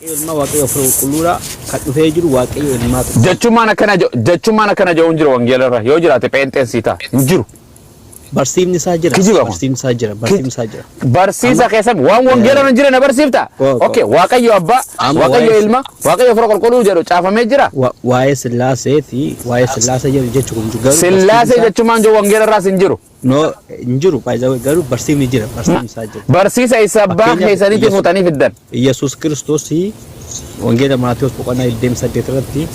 ilma waaqayyo firoo qulqulluu kan dhufee jiru waaqayyo ilmaatu. Jechumaan akkana ja'uun jiru wangeelarra yoo jiraate pheenxeensiitaa hin jiru. Barsiifni isaa jira. Barsiifni isaa jira. Barsiisa keessatti waan wangeelarra hin jirre barsiifta. Okay, waaqayyo abbaa, waaqayyo ilma, waaqayyo firoo qulqulluu jedhu caafamee jira. Waa'ee Sillaasee jedhu jechuun garuu. Sillaasee jechumaan jiru wangeelarraas hin jiru. No, hin jiru garuu barsiifni jira. Barsiifni isaa jira. Barsiisa isa abbaa keessanitti fuutanii fiddan. Yesuus Kiristoos wangeela Maatiyos boqonnaa 28 irratti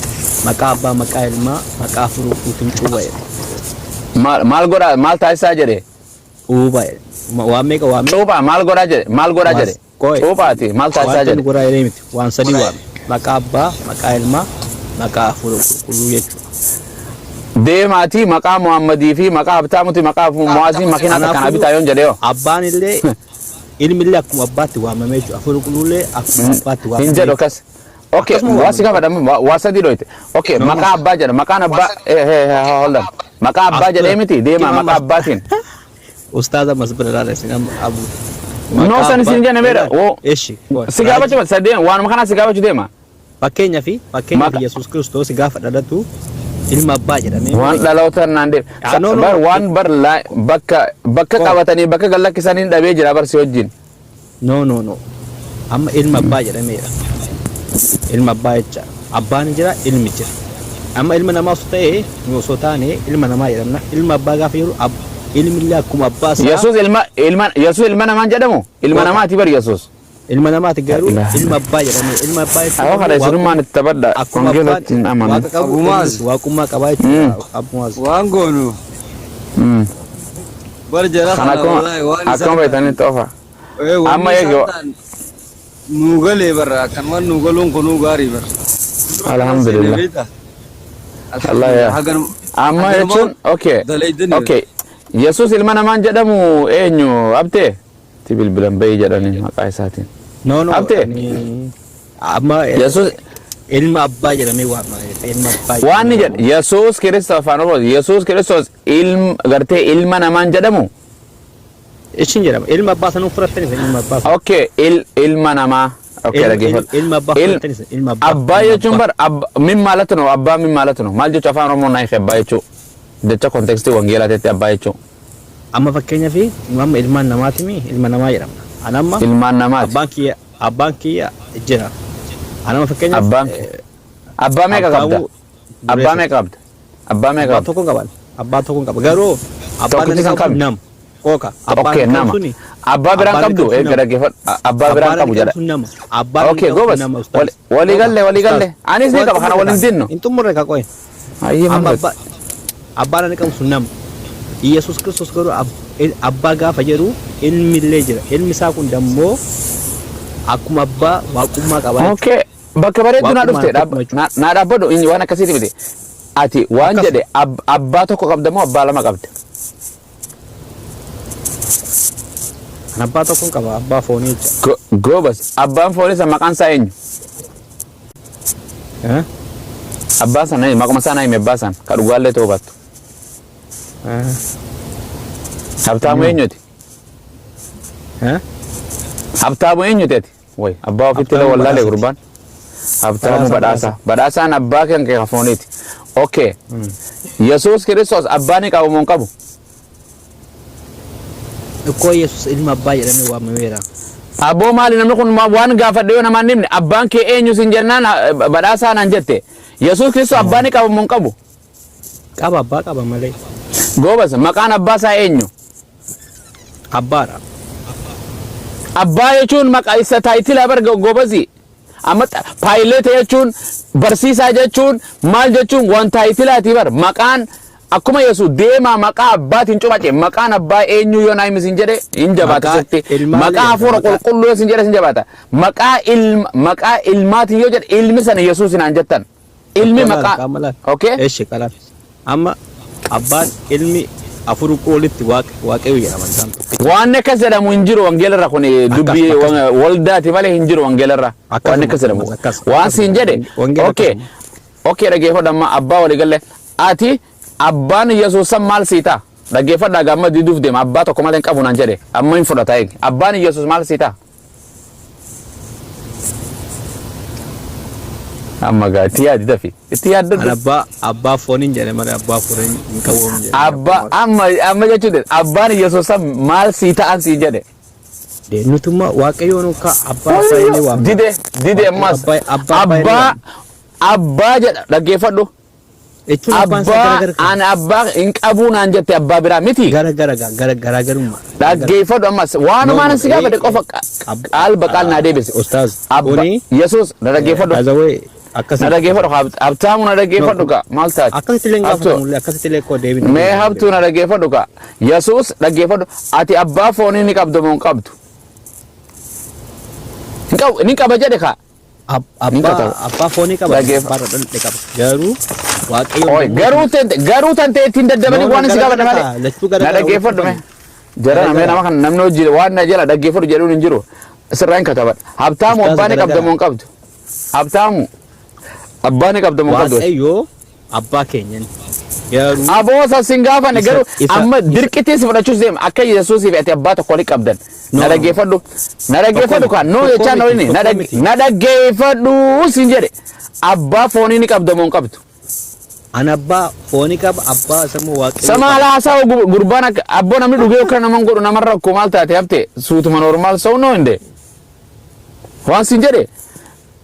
maqaa abbaa, maqaa ilmaa, maqaa firoo qulqulluutiin cuuba'e. Maal taasisaa jedhe? Cuuba'e. Waan meeqa waame? Cuubaa maal godhaa jedhe? Cuubaati maal taasisaa jedhe? Waan godhaa jedhee miti. Waan sadii waame. Maqaa abbaa, maqaa ilmaa, maqaa firoo qulqulluu jechuudha. Deemaatii maqaa Muhammadii fi maqaa Habtaamuti maqaa Muwaazii makiinaa kana bitaa yoon jedhe yoo. Abbaan illee ilmillee akkuma abbaatti waamamee jiru. Firoo qulqulluullee akkuma abbaatti waamamee jiru. Hin jedhu akkas. Okay, waasi gaafadhamu waa sadii dhoyte. Okay, maqaa abbaa jedha. Maqaan abbaa holdan. Maqaa abbaa jedhee miti deemaa maqaa abbaatiin. Ustaaza masbirraa isin abu. Noo san isin jenne beeda. Eshi. Si gaafachuu sadeen waanuma kana si gaafachuu deema. Fakkeenyaaf Yesuus Kiristoos gaafa dhalatu ilma abbaa jedhamee. Waan dhaloota naan deema. Waan bakka qabatanii bakka gallakkisanii dhabee jira barsi wajjin. No. Amma ilma abbaa jedhameera. Ilma abbaa jecha abbaan jira ilmi jira. Amma ilma namaa osoo ta'e osoo taane ilma namaa jedhamna. Ilma abbaa gaafa jiru ilmillee akkuma abbaa isaa. Yesuus ilma namaan jedhamu ilma namaati bari Yesuus. Ilma namaati garuu ilma abbaa jedhamee ilma abbaa jechuun. Awwa kana isinummaan itti taphadha. Wangeelatti hin amanu. Waaqummaa qabaa jechuudha. Waan goonu. Barjara akkuma beekanii xoofa. Amma eeguu. Nuugalee barra kan waan nuugaluun kun gaarii barra. Alhamdulillah. Allah ya. Amma jechuun okay. Yesuus ilma namaan jedhamu eenyu abtee? Ti bilbilan bahii jedhanii maqaa isaatiin. No. Abtee? Amma Yesuus ilma abbaa jedhamee waamama. Ilma abbaa. Waan ni jedhe Yesuus Kiristoos afaan Oromoo Yesuus Kiristoos gartee ilma namaan jedhamu. Ishin jedhama. Ilma abbaa sanuu fudhattanii ilma abbaa. Okay, ilma namaa. Okay, dhaggeeffadhu. Ilma abbaa fudhattanii ilma abbaa. Abbaa jechuun bar min maalatunu abbaa min maalatunu maal jechuun afaan Oromoo naa abbaa jechuun jecha kontekstii wangeelaateetti abbaa jechuun. Amma fakkeenyaaf amma ilmaan namaati ilma namaa jedhamna. Anamma ilmaan namaati. Abbaan kiyya jira. Anamma fakkeenyaaf abbaa meeqa qabda? Abbaa meeqa qabda? Abbaa tokko qaba. Abbaa tokko qaba. Garuu abbaan inni qabu nama. Kooka. Okay, nama. Abbaa biraan qabdu eega dhaggeeffadhu. Abbaa biraan qabu jedha. Okay, goobas. Walii galle. Anis ni qaba kana waliin dinnu. Hin xumurre ka qoye. Abbaan inni qabu sun nama. Yesuus Kiristoos garuu abbaa gaafa jedhu ilmillee jira. Ilmi isaa kun dammoo akkuma abbaa waaqummaa qaba. Okay, bakka bareedu naa dhufte naa dhaabbadhu waan akkasiiti miti. Ati waan jedhe abbaa tokko qabda moo abbaa lama qabda? Abbaa tokko qaba abbaa foonii jecha. Goobas abbaan foonii san maqaan isaa eenyu? Abbaa san maquma isaa naa himi abbaa san ka dhugaallee ta'uu baattu. Habtaamu eenyuti? Habtaamu eenyuti ati? Way abbaa ofitti illee wallaalee gurbaan. Habtaamu badhaasaan abbaa kan kee fooniiti. Okay. Yesuus Kiristoos abbaa ni qabu moo hin qabu? Ko Yesuus ilma abbaa jedhamee waamameera. Aboo maali namni kun waan gaafadhe yoo namaan nimne abbaan kee eenyu sin jennaan badhaasaa naan jette. Yesuus Kiristoos abbaa ni qabu moo hin qabu? Qaba abbaa qaba malee. Goobas maqaan abbaa isaa eenyu? Abbaadha. Abbaa jechuun maqaa isa taayitila bar goobasi. Amma paayileeta jechuun barsiisaa jechuun maal jechuun waan taayitilaati bar maqaan akkuma Yesuus deemaa maqaa abbaatiin cuface maqaan abbaa eenyu yoo naa hin jedhe hin jabaata sitti maqaa hafuura qulqulluu hin jedhe hin jabaata maqaa ilmaatiin yoo jedhe ilmi sana Yesuus naan jettan ilmi maqaa okay eeshi qalaan amma abbaan ilmi afur qoolitti waaqayyo jedhaman isaan waan akkas jedhamu hin jiru wangeelarra kun dubbii waldaati malee hin jiru wangeelarra waan akkas jedhamu waan siin jedhe okay dhaggeeffadhu amma abbaa walii galle ati abbaan Yesuus san maal siita dhaggeeffadhaa gamma diduuf deema abbaa tokko malee hin qabu naan jedhe amma hin fudhata eegi abbaan Yesuus maal siita amma gaa itti yaadi dafi itti An yaaddadhu abbaa fooniin jedhe malee abbaa fuudhanii hin qabuun jedhe. amma jechuudha abbaan Yesuus maal sii ta'an sii jedhe Nutummaa waaqayyoon akka abbaa fayyanii waamna. dide ammas abbaa jedha dhaggeeffadhu Jechuun abbaan isaa abbaa garagara. ani abbaa hin qabuu naan jette abbaa biraa miti Garaagarummaa. dhaggeeffadhu ammas waanumaan si gaafate qofa qaal baqaal naa deebise Ustaaz. abba Yesuus na dhaggeeffadhu Azawee na akkasii. dhaggeeffadhu habtaamu na dhaggeeffadhu ka maal taate Akkasitti illee Habtuu. gaafatamu akkasitti illee koo deebinu. mee habtuu na dhaggeeffadhu ka Yesuus dhaggeeffadhu ati abbaa foonii ni qabdu moo hin qabdu ni qaba jedhe ka Abbaa foonii qaba. Dhaggeeffa- Abbaa dhalli qaba. Garuu waaqayyoon. Oy, garuu tante ittiin daddabanii No, no, waan si gaafadha gara- malee. lachuu gara- Na gara- dhaggeeffadhu mee. Jara Gara- namee nama kana namni hojii waan na jala dhaggeeffadhu jedhuun hin jiru. Sirraa hin katabadha. Habtaamu Ustaaz abbaa ni gara- qabda moo hin qabdu? Habtaamu abbaa ni qabda moo hin qabdu? Waaqayyoo abbaa keenyan. Garuu Aboosa sin gaafanne garuu isa- amma dirqittis fudhachuus deema akka Yesuusii fi ati abbaa tokko walitti qabdan. No, Na no. dhaggeeffadhu kan noo Tokko jechaa miti, noolini tokko miti. na dhaggeeffadhu sin jedhe abbaa foonii ni qabda moo hin qabdu? an abbaa foonii qaba abbaa sammuu waaqayyoo. Sama haasaa gurbaan akka abboo namni dhugee yookaan naman godhu namarra rakkoo maal taate hafte suutuma normaal sa'u noo hinde waan sin jedhe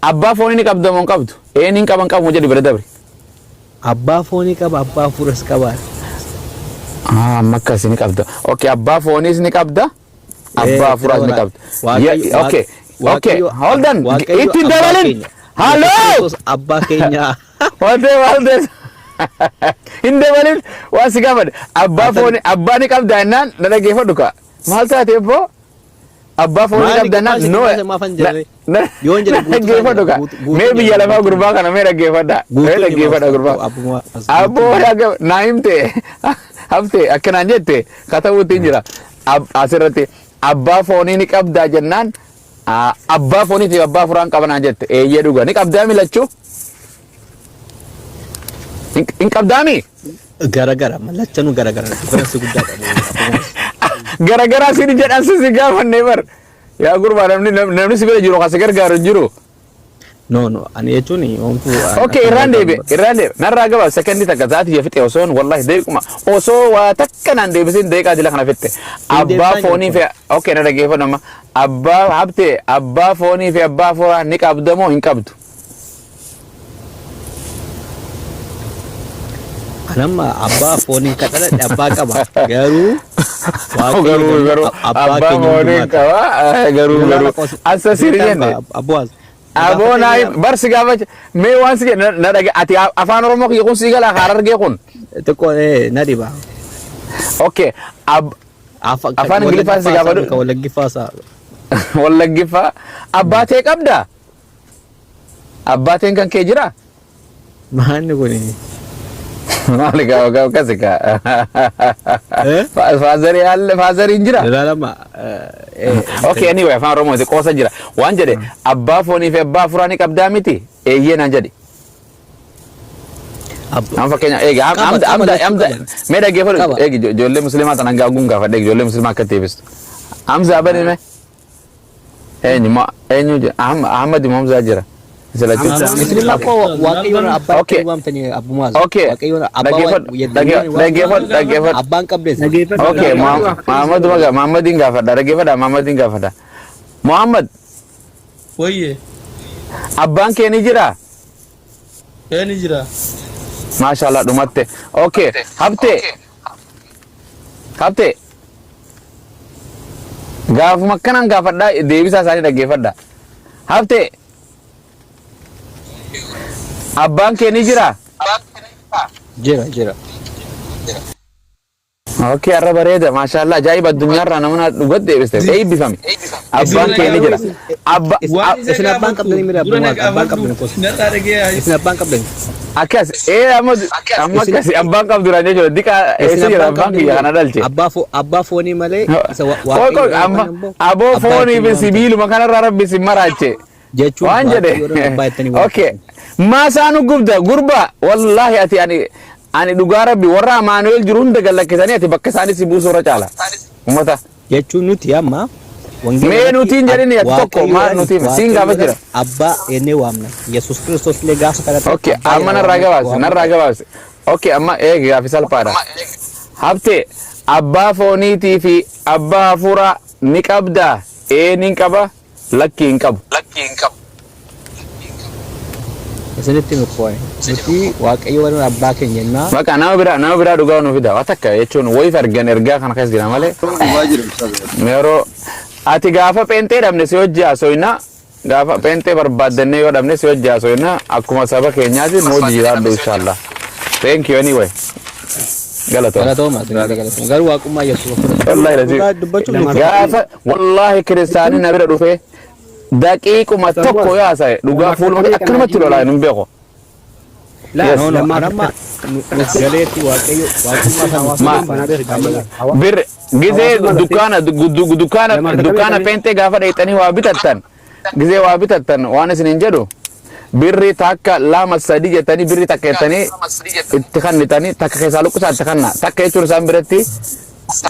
abbaa foonii ni qabda moo hin qabdu een hin qaban qabu jedhi bira dabre. Abbaa foonii qaba abbaa fuuras qaba. Amma akkasii ni qabda okay abbaa fooniis ni qabda abbaa fuuras ni qabda. Okay okay hold on ittiin dabalin halloo abbaa keenya. Walde hin dabalin waan si gaafadhe abbaa foonii abbaa ni qabda jennaan na dhaggeeffadhu ka maal taate boo abbaa foonii qabda jennaan noo dhaggeeffadhu ka mee biyya lafaa gurbaa kana mee dhaggeeffadha mee dhaggeeffadha gurbaa abboo naa himte hafte akkanaan jette katabuutiin jira asirratti abbaa foonii ni qabda jennaan abbaa foonii fi abbaa furaan qabanaan jette eeyyee dhuga ni qabdaa milachuu hin qabdaami Garagara mallachanu garagara differensi guddaa qabu. garagaraa siin jedhan si gaafanne bar yaa gurbaa namni si bira jiru kan si gargaaru hin jiru. No ani jechuun homtuu. Okay irraan deebi narraa gaba sekendii takka taati fixe osoon wallahi deequma osoo waa takka naan deebisin deeqaa dila kana fitte abbaa foonii fi okay na dhaggeeffadhu amma abbaa habte abbaa foonii fi abbaa furaa ni qabda moo hin qabdu? Anamma abbaa foonii kadhadhe abbaa qaba. Garuu abbaa foonii qaba garuu asa sirriin abboas. Aboo naa barsi gaafacha mee waan si na dhage ati afaan oromoo kiyya kun si gala harargee kun Tokko na dhiba. okay afaan ingiliffaa si gaafadhu Wallaggiffaa wallaggiffa abbaatee qabda abbaateen kan kee jira maanni kuni. maali gaa kasi ka faazariin jira Ilaalama. okay anyway afaan oromooti qoosa jira waan jedhe abbaa foonii fi abbaa furaa ni qabdaa miti eeyyee naan jedhe am fakkeenya eega amda mee dhaggeeffadhu eegi ijoollee musliimaa tan hangaa gun gaafadhe ijoollee musliimaa akka deebistu amza abani me eenyu ahmad momza jira Musliima ko waaqayyoon abbaa Okay. waamtanii abbumaas. Okay. Waaqayyoon abbaa dhaggeeffadhu abbaan qabdes. okay Muhammadin gaafadha dhaggeeffadha Muhammadin gaafadha Muhammad Wayye, abbaan kee ni jira ni jira. maashaallah dhumatte okay habte gaafuma akkanaan gaafadha deebisaa isaanii dhaggeeffadha habte abbaan kee ni jira Jira. okay arra bareeda maashaallah ajaa'iba addunyaarraa namana dhugat deebiste eebbifame abbaan kee ni jira Isin abbaan qabdanii mira abbumaas abbaan qabdanii kos. Narraa dhagee Isin abbaan qabdanii. akkas amma akkasi abbaan qabdura jechuudha diqa eessa jira abbaan kiyya kana dhalche Abbaa foonii malee isa aboo foonii fi sibiiluma kanarraa rabbi si maraache jechuun waan jedhe okay maasaanu gubda gurba wallahi ati ani dhugaa rabbi warra Amaanu'eel jiru hunda gallakkisanii ati bakka isaanii si buusuu irra caala ummata jechuun nuti amma Mee nutiin jedhini ati tokko maal nutiin siin gaafa jira. Abbaa ennee waamna. Yesuus Kiristoos illee gaafa kadhate. Okay, amma narraa gabaabse. Okay, amma eegi gaafi salphaadha. Habte abbaa fooniitii fi abbaa hafuuraa ni qabdaa? Ni qaba, lakki hin qabu. Isinitti mukkoone. Nuti waaqayyo waliin abbaa keenya jennaa. Maqaa nama biraa dhugaa nu fida. Waa takka jechuun wayiif argan ergaa kana keessa jira malee. Yeroo ati gaafa pheenxee dhabne si hojii haasoyna gaafa pheenxee barbaaddannee yoo dhabne si hojii haasoyna akkuma saba keenyaati nu hojii jiraadhu inshallah. Thank you anyway. Galatooma. Garuu waaqummaa Yesuus. Gaafa wallahi kiristaanii na bira dhufee daqiiquma tokko yoo haasa'e dhugaa fuuluma akkanumatti lolaa hin beeku. Galeetti waaqayyo waaqummaa bir gizee dukkaana pheenxee gaafa dheexanii waa bitattan gizee waa bitattan waan isin hin jedhu birri takka lama sadi jettanii birri takka jettanii itti kannitanii takka keessaa luqqusaa itti kanna takka jechuun isaan biratti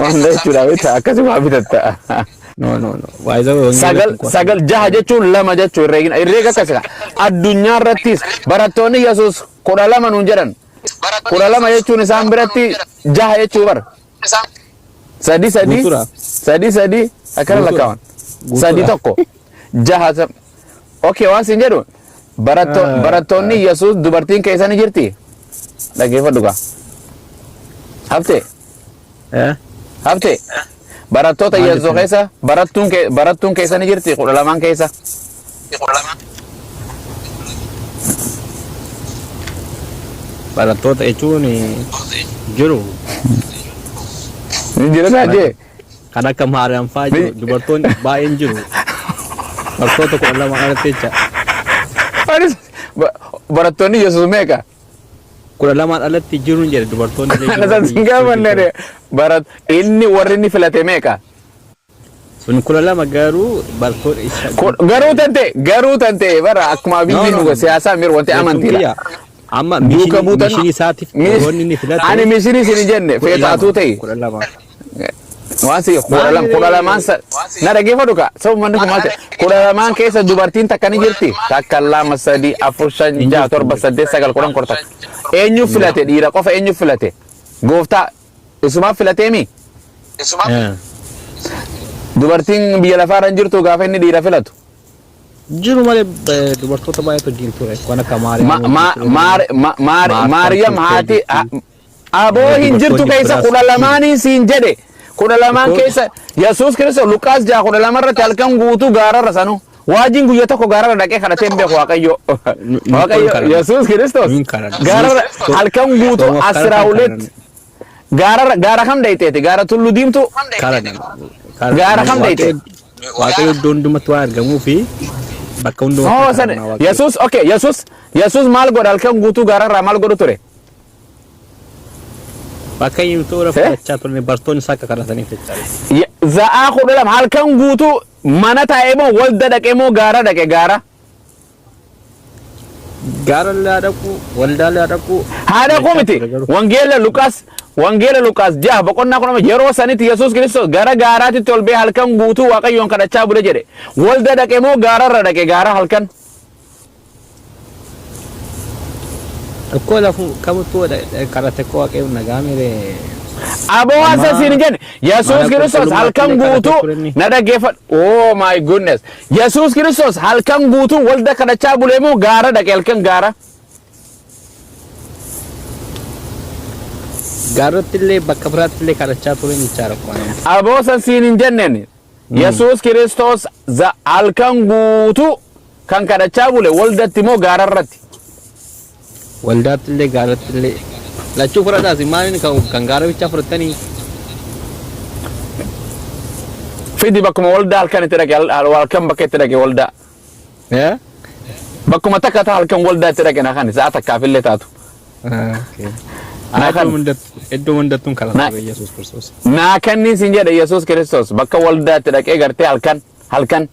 wanda jechuudha bita akkasi waa bitatta. Sagal jaha jechuun lama jechuun herreega akkasii addunyaa irrattis barattoonni Yesuus 12 nuun jedhan 12 jechuun isaan biratti jaha jechuu bar sadi akkana lakkaawan sadi tokko jaha. Okay, waan sin jedhu barattoonni Yesuus dubartiin keessa ni jirti dhaggeeffadhu gaa hafte barattoota Yesuus keessa barattuun keessa ni jirti 12 keessa. Barattoota jechuun jiru. Ni jira taatee. Kan akka Maariyaam fa'aa jiru dubartoonni baay'een jiru. Barattoota 12 alatti jecha. Barattoonni Yesuus meeqa? 12 alatti jiru jedhe dubartoonni illee. Ana sin gaafanne inni warri inni filate meeqa? Sun 12 garuu barattoota isa. Garuu tante bara akkuma biyyi nu siyaasaa mir wanti amantiidha. Amma mishiin isaatiif roonni inni filate. Ani mishiin isin jenne feetaatuu ta'e. 12. Waansi 12 na dhaggeeffadhu ka sababa manni kun maal ta'e 12 keessa dubartiin takka ni jirti takka 2 3 4 5 6 7 8 9 10 korta eenyu filate dhiira qofa eenyu filate gooftaa isumaaf filateemi dubartiin biyya lafaarra jirtu gaafa inni dhiira filatu jiru malee dubartoota baay'eetu jirtu kan akka Maariyaam haati aboo hin jirtu keessa 12 siin jedhe 12 keessa Yesuus Kiristoos Luqaas 12 irratti halkan guutuu gaararra sanu waajiin guyyaa tokko gaararra dhaqee kadhatee hin beeku waaqayyo Yesuus Kiristoos gaararra halkan guutuu 12 gaara kam dhayiteeti gaara tullu diimtu gaara kam dhayite waaqayyo iddoo hundumatti waa argamuu fi bakka hundumatti Yesuus maal godha halkan guutuu gaararraa maal godhu ture? Bakka inni toora fudhachaa turne bartoonni isaa akka kadhatanii fechaa. Za'aa 12 halkan guutuu mana taa'ee moo walda dhaqee moo gaara dhaqe gaara? Gaara laa dhaqu waldaa laa dhaqu. Haa dhaqu miti wangeela Luqaas 6 boqonnaa 10 yeroo sanitti Yesuus Kiristoos gara gaaraatitti ol ba'ee halkan guutuu waaqayyoon kadhachaa bule jedhe walda dhaqee moo gaararra dhaqe gaara halkan? Akkoo lafu kamutu kadhate koo waaqayyoon nagaamire. Aboo asasiin jenne Yesuus Kiristoos halkan guutuu na dhaggeeffadhu. Oh my goodness. Yesuus Kiristoos halkan guutuu walda kadhachaa bulee moo gaara dhaqe halkan gaara? Gaaratti illee bakka biraatti illee kadhachaa ture jechaadha. Aboo asasiin hin jenneen Yesuus Kiristoos halkan guutuu kan kadhachaa bule waldatti moo gaararratti? Waldaatti illee gaaratti illee lachuu fudhataas maaliin kan gaara bichaa fudhatanii fidi bakkuma waldaa halkan itti dhaqe halkan bakka itti dhaqe waldaa bakkuma takka taa halkan waldaa itti dhaqe na kan sa'a takkaaf illee taatu. Iddoo hundattuun kadhata Yesuus Kiristoos. Naa kanniin siin jedhe Yesuus Kiristoos bakka waldaa itti dhaqee gartee halkan.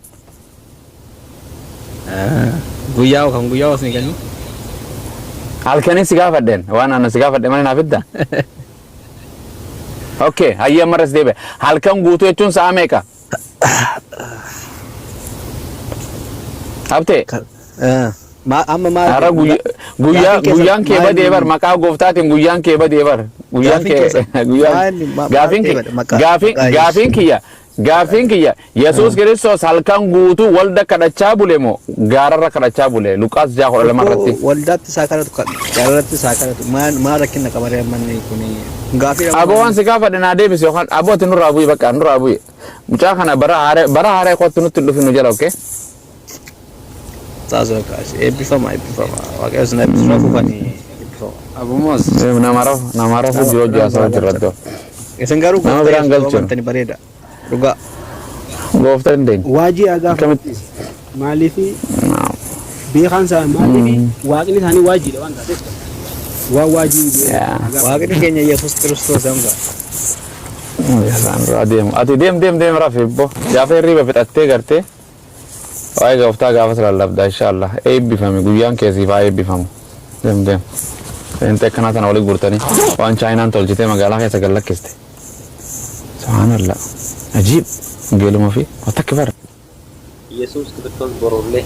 Guyyaa osoo kennu. Halkanin si gaafadheen waan ana si gaafadhe malee naaf idda. Okay, hayya maras deebe halkan guutuu jechuun sa'a meeqa? Abte. amma Ara guyyaan kee badee bar maqaa gooftaatiin guyyaan kee badee bar guyyaan kee gaafin kiyya Yesuus Kiristoos halkan guutuu walda kadhachaa bule moo gaararra kadhachaa bule Luqaas 6:12 irratti waldatti saakaratu gaararratti saakaratu maal rakkinna qabaree manni kuni gaafii aboo si gaafa dana deebis yookaan abooti nurraa bu'i bakka nurraa bu'i mucaa kana bara haaree kottu nutti dhufinu jala okay taasoo kaas eebbifama waaqayyo sana eebbifama kufani eebbifama Abumas. Namara fu jiru jasa jirraddo isin garuu nama biraan galchuun tani bareeda dhugaa gooftaan deem waajii agaaf maaliifi beekan isaa maaliifi waaqni isaanii waajiidha waan taateef waajii waaqni keenya Yesuus Kiristoos hanga ati deem rafibbo gaafa hirriba fixattee gartee waa'ee gooftaa gaafa salallabda inshallah eebbifame guyyaan keessiif haa eebbifamu deem seentee akkanaa tana waliin gurtanii waan chaayinaan tolchitee magaalaa keessa gallakkiste subhaanallah ajiib geeluma fi watakki bara Yesuus Kiristoos borollee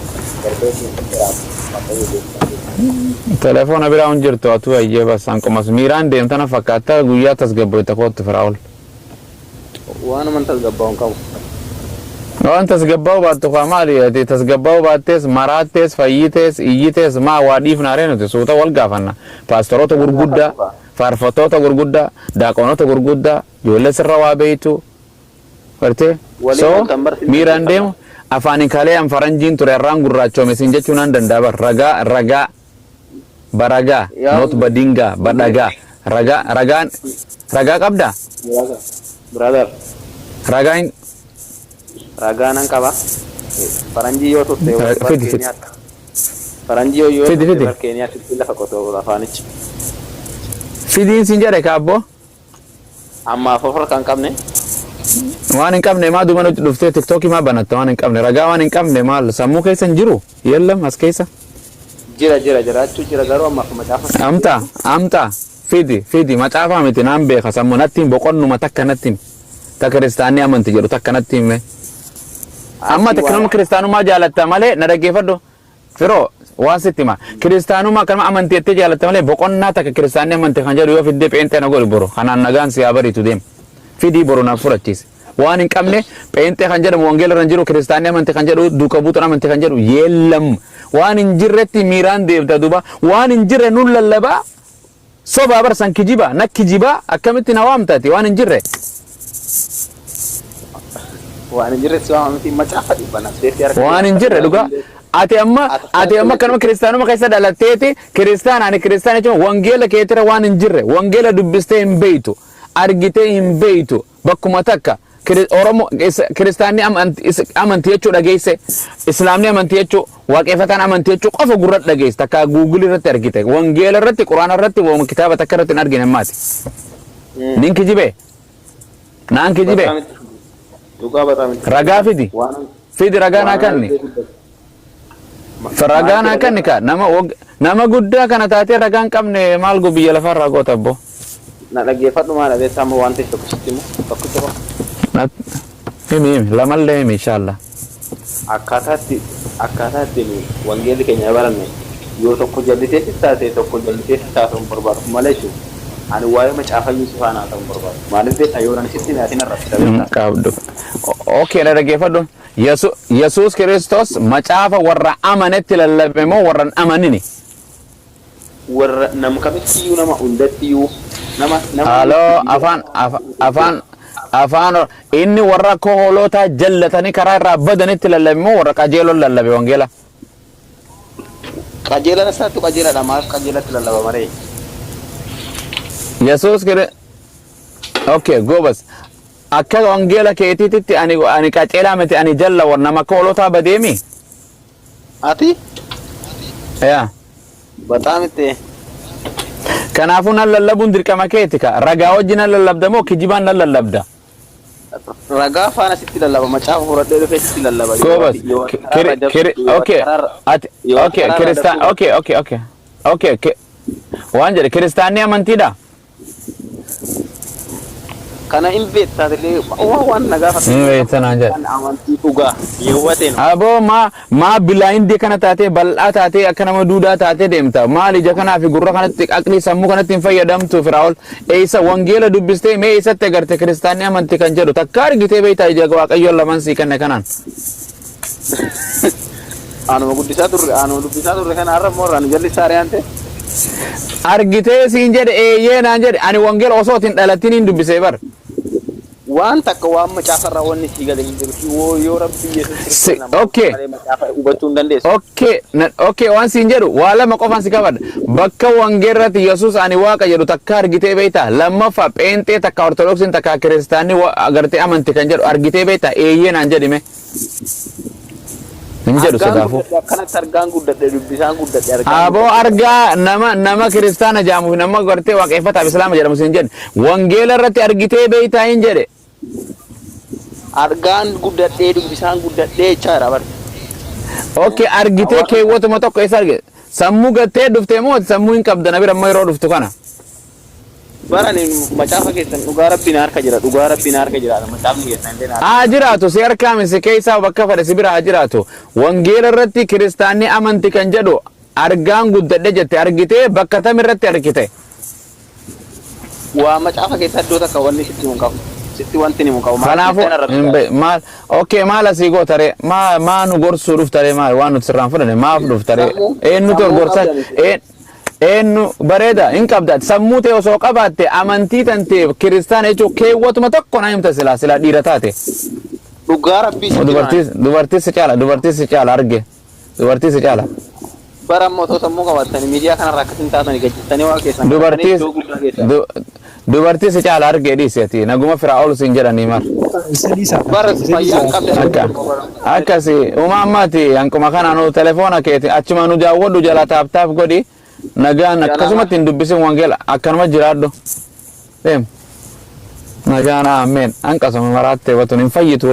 telefoona biraa hun jirtu atu ayyee basaan qomas miiraan deemtana fakkaata guyyaa tasgabboota kootti firaa'ol waan amantas gabbaa'uun qabu. waan tasgabbaa'u baattu kaa maali ati tasgabbaa'u baattees maraattees fayyitees iyyiitees maa waa dhiifnaaree nuti suuta wal gaafanna paastoroota gurguddaa faarfattoota gurguddaa daaqoonota gurguddaa ijoollee sirra waa beeytu gartee so miiraan deemu afaanin kalee an faranjiin ture irraan gurraachoome sin jechuun an danda'a bar ragaa baragaa not badingaa badhagaa ragaa qabdaa Brother, ragaan ragaanan qaba. Faranjii yoo tutte fidi. Faranjii yoo Fidi. tutte Keeniyaatti lafa qotuu afaanichi. fidiin sin jedhe kaabbo Amma afafar kan qabne waan hin qabne maa duuba nuti dhuftee tiktookii maa banatta waan hin qabne ragaa waan hin qabne maal sammuu keessa hin jiru yellam as keessa jiraachuu jira garuu amma macaafa. amta fidi macaafaa miti naan beeka sammuu nattiin boqonnuma takka nattiin ta kiristaanii amanti jedhu takka nattiin mee amma takkanuma kiristaanummaa jaalatta malee na dhaggeeffadhu firoo waan sitti ma kiristaanummaa kanuma amantii jettee jaalatta malee boqonnaa takka kiristaanii amanti kan jedhu yoo fiddee pheenxee na godhi boru kanaan nagaan si haa bariitu deem fidii boru naaf fudhachiise waan hin qabne pheenxee kan jedhamu wangeela irra jiru kiristaanii amanti kan jedhu duuka buutan amanti kan jedhu yeellam waan hin jirretti miiraan deemta duuba waan hin jirre nun lallabaa soba barsan kijiba nak kijiba akkamitti na waamtaati waan hin jirre waan hin jirre siwaa miti macaafa dhibbana waan hin jirre dhugaa ati amma kanuma kiristaanuma keessa dhalatteeti kiristaanaan kiristaana jechuun wangeela keetira waan hin jirre wangeela dubbistee hin beeytu argitee hin beeytu bakkuma takka Oromo kiristaanni amantii jechuu dhageesse islaamni amantii jechuu waaqeffataan amantii jechuu qofa gurra dhageesse takka Google irratti argite wangeela irratti quraana irratti waan kitaaba takka irratti hin argine maati nin kijibe naan kijibe ragaa fidi ragaa naa kanni ragaa naa kanni ka nama guddaa kana taatee ragaan qabne maal go biyya lafaa irraa goota abbo na dhaggeeffadhu maal beektamu waan ta'e tokkotti immoo tokko himi lamallee himi inshallah akkaataatti wangeelli keenya baranne yoo tokko jallitee taate tokko jallitee taate barbaadu malee ani waa'ee macaafa Yuusufaa naa ta'uu barbaadu maaliif beektaa yoo nan sitti naatiin arrabsa qabdu okay na dhaggeeffadhu Yesuus Kiristoos macaafa warra amanetti lallabe moo warra amanini warra nam kamittiyyuu nama hundattiyyuu nama halo afaan inni warra koholota jallatanii karaa irraa badanitti lallabe moo warra qajeeloon lallabe wangeela qajeelana isaatti qajeeladha maaf qajeelatti lallaba maree Yesuus kire okay gobas akka wangeela keetiitti ani qajeelaa miti ani jalla warra nama koholota badeemi ati yaa bataam itti kanaafuu nan lallabuun dirqama keeti ka ragaa wajjin nan lallabda moo kijibaan nan lallabda ragaa faana sitti lallaba macaafa furadhee dhufee sitti lallaba gobas okay kiristaan okay waan jedhe kiristaanni amantiidha kana in beektaatee waan nagaa beektanaan jedha. kan amantii dhugaa yeewwateen Aboo maa bilaayindii kana taatee bal'aa taatee akka nama duudaa taatee deemta. Maal ija kanaa fi gurra kanatti aqlii sammuu kanatti hin fayyadamtu Firaa'ol. Eessa wangeela dubbistee mee eessatti agarte kiristaanni amantii kan jedhu takka argitee beektaa ija Waaqayyoon lamaan sii kenne kanaan. anuma dubbisaa turre kana har'a mooraan jalli saariyaan ta'e. Argitee siin jedhe eeyyee naan jedhe ani wangeela osoo hin dhalatin hin dubbisee bar. Waan takka waan macaafarraa wanni sii gale hin jiru yoo rabbi yesuus okay. macaafa hubachuu hin dandeessu. Okay waan siin jedhu waa lama qofaan si qabadha. Bakka wangeerratti Yesuus ani waaqa jedhu takka argitee beektaa. Lammaffaa pheenxee takka ortodoksiin takka kiristaanni agartee amanti kan jedhu argitee beektaa eeyyee naan jedhime. Hin jedhu sadaafu. Akkanatti argaan guddadhe dubbisaan guddadhe argaan. Aboo argaa nama kiristaana jaamuuf nama gartee waaqeffataaf islaama jedhamu siin jedhe. Wangeela irratti argitee beektaa hin jedhe. Argaan guddadhee dubbisaan guddadhee jechaadha bar. Okay argitee keewwatuma tokko eessa argite? Sammuu gattee dhuftee moo sammuu hin qabda na bira amma yeroo dhuftu kana? Barani macaafa keessan dhugaa rabbiin harka jira macaafni keessan illee harka. Haa jiraatu si harkaa misi keessaa bakka fedhe si bira haa jiraatu. Wangeela irratti kiristaanni amanti kan jedhu argaan guddadhe jette argitee bakka tam irratti argite? Waa macaafa keessa iddoo takka wanni sitti hin qabu. Sitti wanti ni muka kanaafuu maal okay maal asii gootare maa nu gorsuu dhuftare maal waan nuti sirraan fudhanne maaf dhuftare eenyutu gorsa eenyu bareeda hin qabda sammuu ta'e osoo qabaatte amantii tante kiristaana jechuun keewwatuma tokko na himta sila dhiira taate. Dhugaa rabbii dubartii si caala arge dubartii si caala. Bara mootota sammuu qabaatanii miidiyaa kanarraa akkasiin taatanii gajjattanii waa keessan. Dubartii si caala argee dhiiseeti naguma Firaa'ol siin jedhanii mar. Bara fayyaan qabda. Akkasi uumammaati hanquma kanaan telefoona keeti achuma nu jaawwadhu jala taaptaaf godhi nagaan akkasumatti hin dubbisin wangeela akkanuma jiraadhu. Nagaan ameen hanqasuma maraattee watun hin fayyitu.